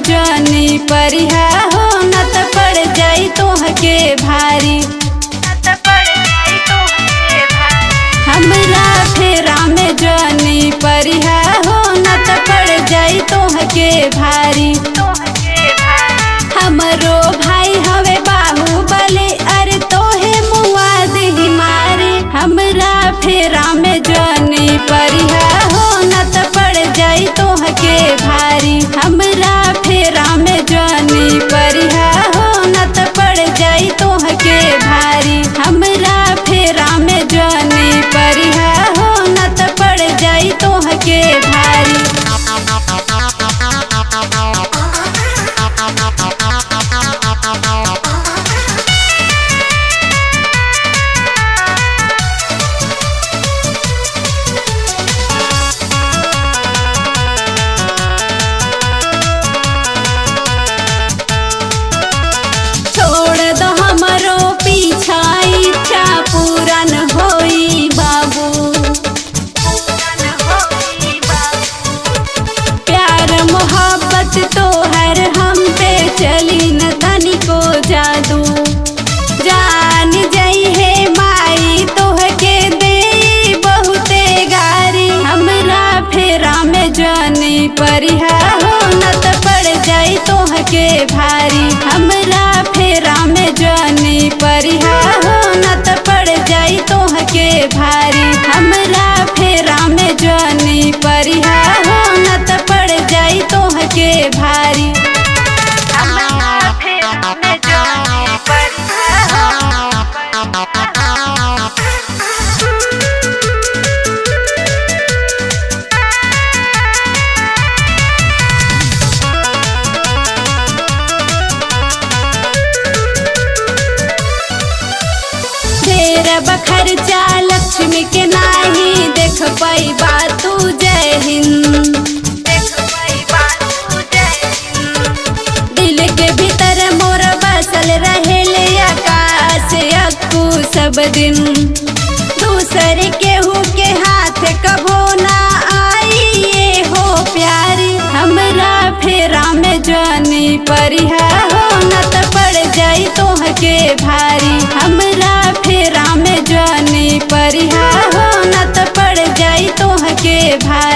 में जानी परिहा हो न त पड़ जाई तोहके भारी। हमरा फेरा में जानी परिहा हो न त पड़ जाई तोहके भारी। हमरो भाई हवे बाहुबली अरे तोहे मुआ दही मारे। हमरा फेरा में जानी परिहा हो न त पड़ जाई तोहके भारी। हमरा फेरा में जानी परिहा हो न त पड़ जाई तोहके भारी। हमरा फेरा में जानी परिहा हो न त पड़ जाई तोहके भारी। पूरन होई बाबू प्यार मोहब्बत तोहर हम पे चली न तनिको जादू। जान जाई है माई तोहके दे बहुते गारी। हमरा फेरा में जानी परिहा हो न त पड़ जाई तोहके भारी। हमरा फेरा में जानी परिहा हो न त पड़ जाई तोहके भारी। हमरा फेरा में जानी परिहा हो न त पड़ जाई तोहके भारी। हमरा फेरा में जानी परिहा खर्चा लक्ष्मी के नाही देख पाई बातू जय हिंद। दिल के भीतर मोर बसल रहेले आकाश अक्कू सब दिन। दूसरे केहू के हाथ कभो ना आई ये हो प्यारी। हमरा फेरा में जानी परिहा हो न त पड़ जाई तोहके भारी। हमरा फेरा में जानी परिहा हो न त पड़ जाई तोहके भारी।